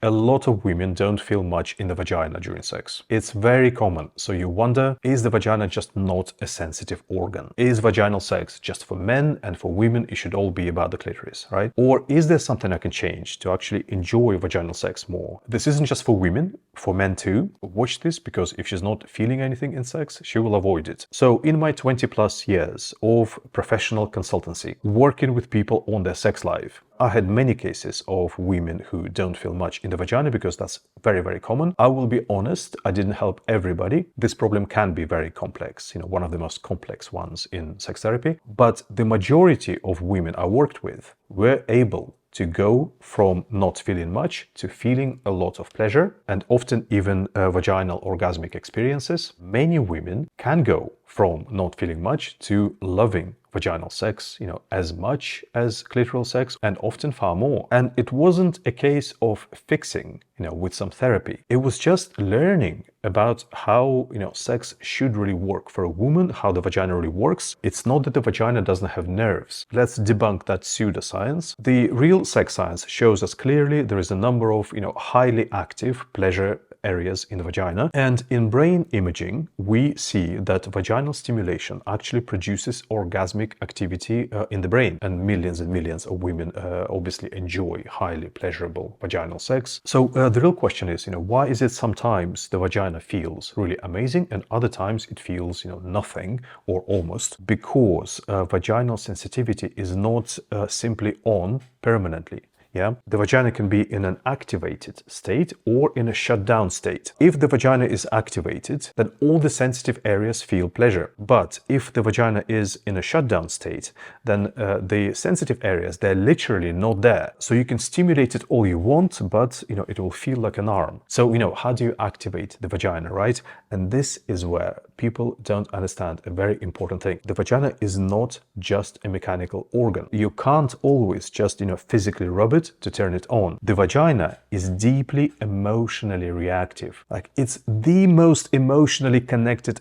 A lot of women don't feel much in the vagina during sex. It's very common. So you wonder, is the vagina just not a sensitive organ? Is vaginal sex just for men, and for women it should all be about the clitoris, right? Or is there something I can change to actually enjoy vaginal sex more? This isn't just for women, for men too. Watch this, because if she's not feeling anything in sex, she will avoid it. So in my 20+ years of professional consultancy, working with people on their sex life, I had many cases of women who don't feel much in the vagina, because that's very, very common. I will be honest, I didn't help everybody. This problem can be very complex, one of the most complex ones in sex therapy. But the majority of women I worked with were able to go from not feeling much to feeling a lot of pleasure, and often even vaginal orgasmic experiences. Many women can go from not feeling much to loving vaginal sex, as much as clitoral sex, and often far more. And it wasn't a case of fixing, with some therapy. It was just learning about how, sex should really work for a woman, how the vagina really works. It's not that the vagina doesn't have nerves. Let's debunk that pseudoscience. The real sex science shows us clearly there is a number of, highly active pleasure areas in the vagina. And in brain imaging, we see that vaginal stimulation actually produces orgasmic activity in the brain. And millions of women obviously enjoy highly pleasurable vaginal sex. So the real question is, why is it sometimes the vagina feels really amazing and other times it feels, nothing or almost? Because vaginal sensitivity is not simply on permanently. Yeah, the vagina can be in an activated state or in a shutdown state. If the vagina is activated, then all the sensitive areas feel pleasure. But if the vagina is in a shutdown state, then the sensitive areas, they're literally not there. So you can stimulate it all you want, but it will feel like an arm. So how do you activate the vagina, right? And this is where people don't understand a very important thing. The vagina is not just a mechanical organ. You can't always just physically rub it to turn it on. The vagina is deeply emotionally reactive. Like, it's the most emotionally connected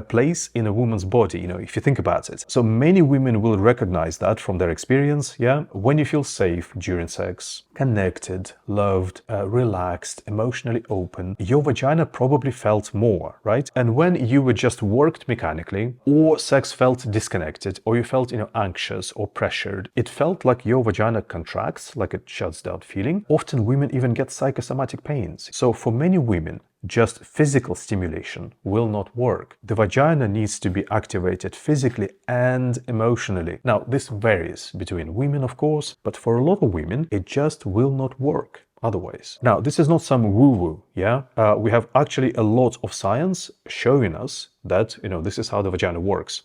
place in a woman's body, if you think about it. So many women will recognize that from their experience. Yeah, when you feel safe during sex, connected, loved, relaxed, emotionally open, your vagina probably felt more, right? And when you were just worked mechanically, or sex felt disconnected, or you felt anxious or pressured, it felt like your vagina contracts, like it shuts down feeling. Often women even get psychosomatic pains. So for many women, just physical stimulation will not work. The vagina needs to be activated physically and emotionally. Now, this varies between women, of course, but for a lot of women, it just will not work otherwise. Now, this is not some woo-woo, yeah? We have actually a lot of science showing us that, this is how the vagina works.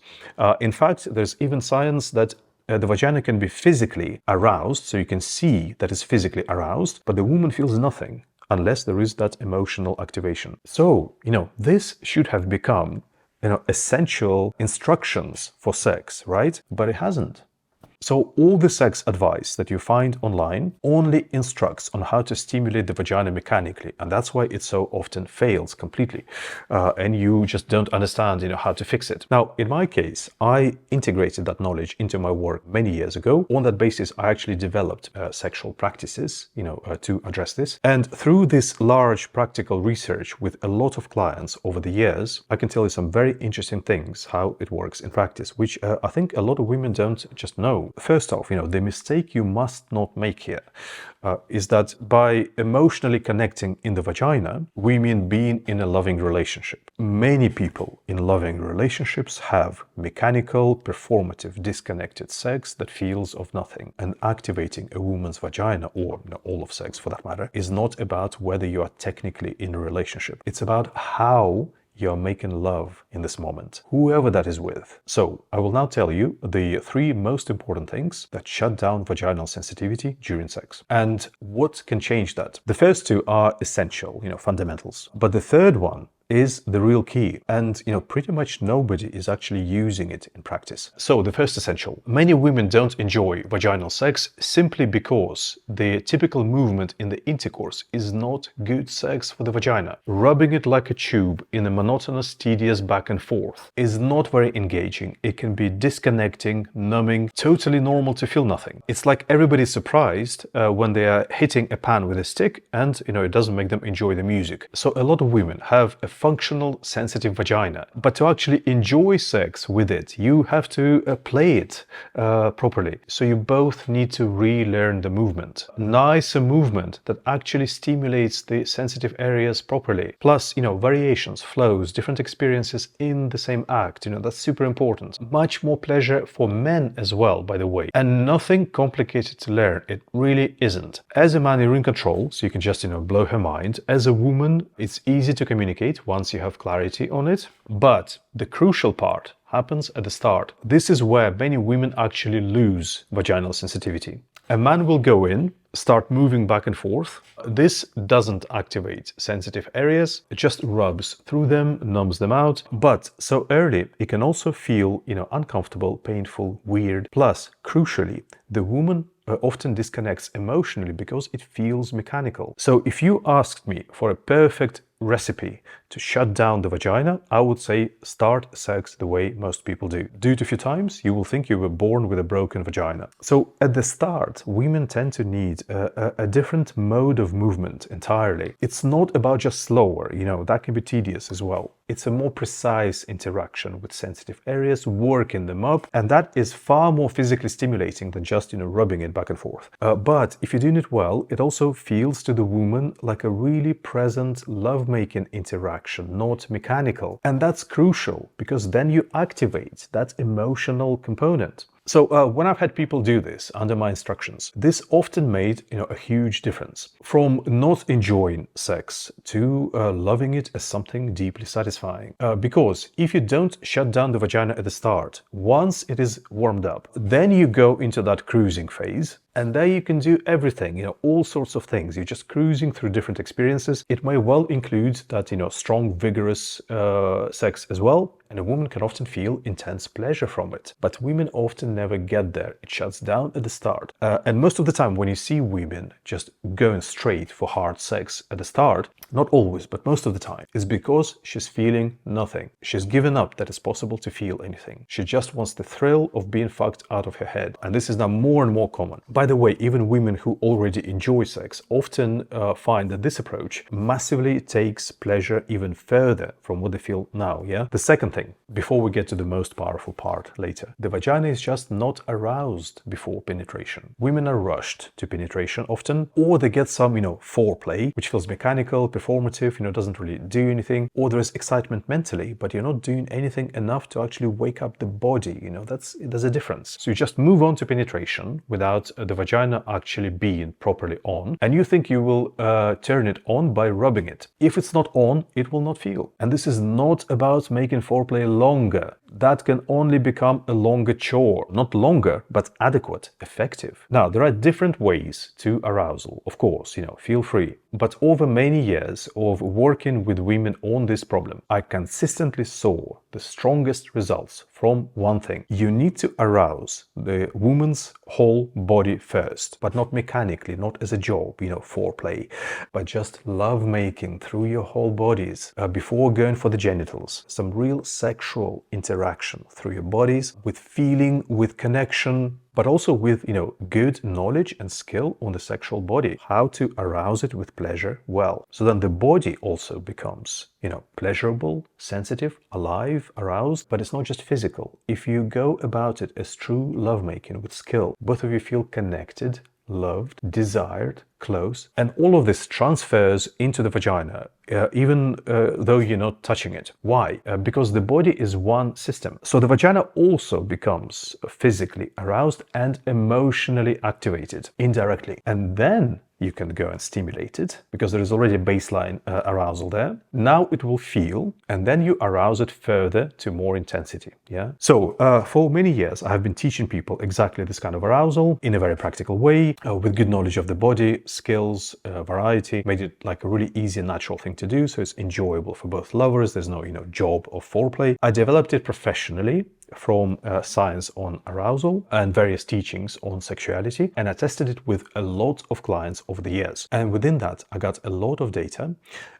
In fact, there's even science that the vagina can be physically aroused, so you can see that it's physically aroused, but the woman feels nothing unless there is that emotional activation. So, this should have become, essential instructions for sex, right? But it hasn't. So all the sex advice that you find online only instructs on how to stimulate the vagina mechanically, and that's why it so often fails completely, and you just don't understand, how to fix it. Now, in my case, I integrated that knowledge into my work many years ago. On that basis, I actually developed sexual practices, to address this. And through this large practical research with a lot of clients over the years, I can tell you some very interesting things how it works in practice, which I think a lot of women don't just know. First off, the mistake you must not make here is that by emotionally connecting in the vagina, we mean being in a loving relationship. Many people in loving relationships have mechanical, performative, disconnected sex that feels of nothing. And activating a woman's vagina, or all of sex for that matter, is not about whether you are technically in a relationship. It's about how you're making love in this moment, whoever that is with. So I will now tell you the 3 most important things that shut down vaginal sensitivity during sex and what can change that. The first 2 are essential, fundamentals. But the third one is the real key. And, pretty much nobody is actually using it in practice. So the first essential, many women don't enjoy vaginal sex simply because the typical movement in the intercourse is not good sex for the vagina. Rubbing it like a tube in a monotonous, tedious back and forth is not very engaging. It can be disconnecting, numbing, totally normal to feel nothing. It's like everybody's surprised when they are hitting a pan with a stick and, it doesn't make them enjoy the music. So a lot of women have a functional, sensitive vagina, but to actually enjoy sex with it, you have to play it properly. So you both need to relearn the movement. Nicer movement that actually stimulates the sensitive areas properly. Plus, variations, flows, different experiences in the same act. That's super important. Much more pleasure for men as well, by the way. And nothing complicated to learn. It really isn't. As a man, you're in control, so you can just, blow her mind. As a woman, it's easy to communicate once you have clarity on it. But the crucial part happens at the start. This is where many women actually lose vaginal sensitivity. A man will go in, start moving back and forth. This doesn't activate sensitive areas, it just rubs through them, numbs them out. But so early, it can also feel, uncomfortable, painful, weird. Plus, crucially, the woman often disconnects emotionally because it feels mechanical. So if you asked me for a perfect recipe to shut down the vagina, I would say start sex the way most people do. Do it a few times, you will think you were born with a broken vagina. So at the start, women tend to need a different mode of movement entirely. It's not about just slower, that can be tedious as well. It's a more precise interaction with sensitive areas, working them up, and that is far more physically stimulating than just, rubbing it back and forth. But if you're doing it well, it also feels to the woman like a really present, love-making interaction, not mechanical. And that's crucial, because then you activate that emotional component. So when I've had people do this under my instructions, this often made a huge difference. From not enjoying sex to loving it as something deeply satisfying. Because if you don't shut down the vagina at the start, once it is warmed up, then you go into that cruising phase. And there you can do everything, all sorts of things. You're just cruising through different experiences. It may well include that, strong, vigorous sex as well. And a woman can often feel intense pleasure from it. But women often never get there. It shuts down at the start. And most of the time when you see women just going straight for hard sex at the start, not always, but most of the time, is because she's feeling nothing. She's given up that it's possible to feel anything. She just wants the thrill of being fucked out of her head. And this is now more and more common. By the way, even women who already enjoy sex often find that this approach massively takes pleasure even further from what they feel now, yeah? The second thing, before we get to the most powerful part later, the vagina is just not aroused before penetration. Women are rushed to penetration often, or they get some, foreplay, which feels mechanical, performative, doesn't really do anything, or there is excitement mentally, but you're not doing anything enough to actually wake up the body, there's a difference. So you just move on to penetration without the vagina actually being properly on, and you think you will turn it on by rubbing it. If it's not on, it will not feel. And this is not about making foreplay longer. That can only become a longer chore. Not longer, but adequate, effective. Now, there are different ways to arousal, of course, feel free. But over many years of working with women on this problem, I consistently saw the strongest results from one thing. You need to arouse the woman's whole body first, but not mechanically, not as a job, foreplay, but just love-making through your whole bodies before going for the genitals. Some real sexual interaction through your bodies with feeling, with connection, but also with, good knowledge and skill on the sexual body, how to arouse it with pleasure well. So then the body also becomes, pleasurable, sensitive, alive, aroused, but it's not just physical. If you go about it as true lovemaking with skill, both of you feel connected, loved, desired, close, and all of this transfers into the vagina, even though you're not touching it. Why? Because the body is one system. So the vagina also becomes physically aroused and emotionally activated indirectly. And then you can go and stimulate it because there is already a baseline arousal there. Now it will feel, and then you arouse it further to more intensity. Yeah. So for many years, I have been teaching people exactly this kind of arousal in a very practical way with good knowledge of the body. skills, variety, made it like a really easy and natural thing to do, so it's enjoyable for both lovers. There's no, job or foreplay. I developed it professionally from science on arousal and various teachings on sexuality, and I tested it with a lot of clients over the years. And within that, I got a lot of data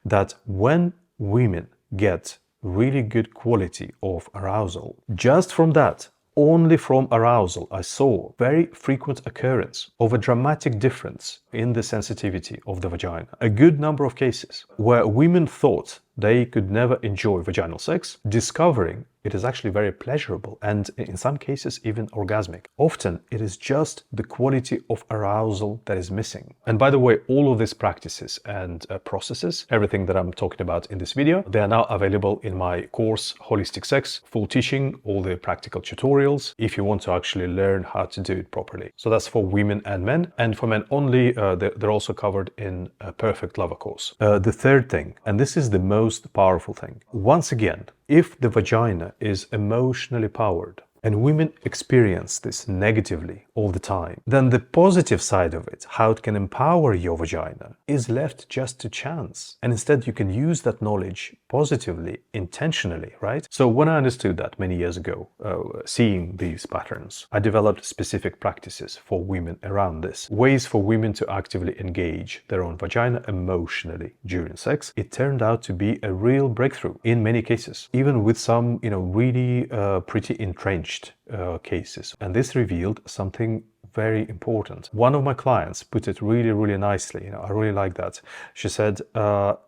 that when women get really good quality of arousal, just from that, only from arousal, I saw very frequent occurrence of a dramatic difference in the sensitivity of the vagina. A good number of cases where women thought they could never enjoy vaginal sex, discovering it is actually very pleasurable and in some cases even orgasmic. Often it is just the quality of arousal that is missing. And by the way, all of these practices and processes, everything that I'm talking about in this video, they are now available in my course Holistic Sex, full teaching, all the practical tutorials, if you want to actually learn how to do it properly. So that's for women and men, and for men only, they're also covered in a Perfect Lover course. The third thing, and this is the most powerful thing, once again, if the vagina is emotionally powered, and women experience this negatively all the time, then the positive side of it, how it can empower your vagina, is left just to chance. And instead you can use that knowledge positively, intentionally, right? So when I understood that many years ago, seeing these patterns, I developed specific practices for women around this. Ways for women to actively engage their own vagina emotionally during sex. It turned out to be a real breakthrough in many cases, even with some, really pretty entrenched cases. And this revealed something very important. One of my clients put it really, really nicely. I really like that. She said,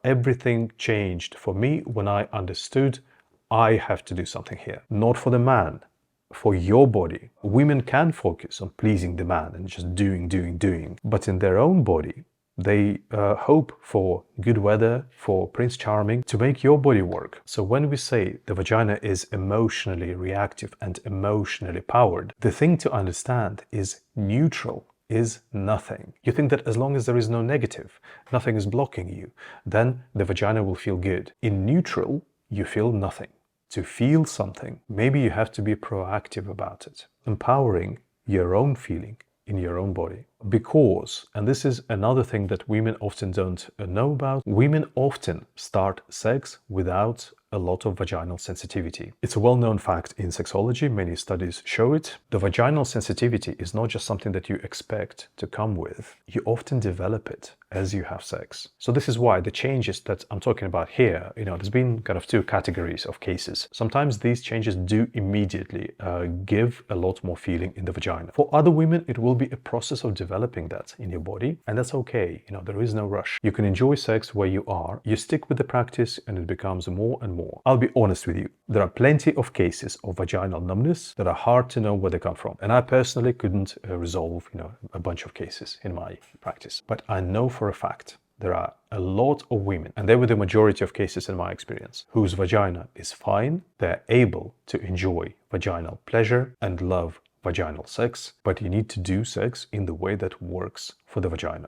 everything changed for me when I understood I have to do something here. Not for the man, for your body. Women can focus on pleasing the man and just doing. But in their own body, they hope for good weather, for Prince Charming, to make your body work. So when we say the vagina is emotionally reactive and emotionally powered, the thing to understand is neutral is nothing. You think that as long as there is no negative, nothing is blocking you, then the vagina will feel good. In neutral, you feel nothing. To feel something, maybe you have to be proactive about it, empowering your own feeling in your own body. Because, and this is another thing that women often don't know about, women often start sex without a lot of vaginal sensitivity. It's a well-known fact in sexology, many studies show it. The vaginal sensitivity is not just something that you expect to come with, you often develop it as you have sex. So this is why the changes that I'm talking about here, there's been kind of two categories of cases. Sometimes these changes do immediately give a lot more feeling in the vagina. For other women, it will be a process of developing that in your body, and that's okay. There is no rush. You can enjoy sex where you are, you stick with the practice, and it becomes more and more. I'll be honest with you, there are plenty of cases of vaginal numbness that are hard to know where they come from, and I personally couldn't resolve a bunch of cases in my practice. But I know for a fact there are a lot of women, and they were the majority of cases in my experience, whose vagina is fine, they're able to enjoy vaginal pleasure and love vaginal sex, but you need to do sex in the way that works for the vagina.